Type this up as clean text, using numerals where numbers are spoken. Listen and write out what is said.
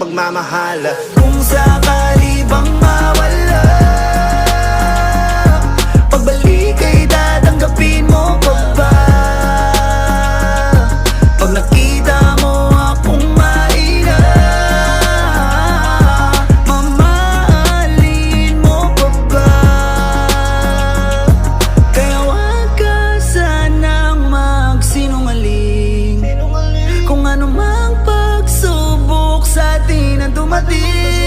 pagmamahal. Kung sakali bang mawala, pagbalik ay tatanggapin mo pa ba? Pag nakita mo akong mahina, mamahalin mo pa ba? Kaya wag ka sanang magsinungaling, kung ano mang pagsubok sa atin ang dumating.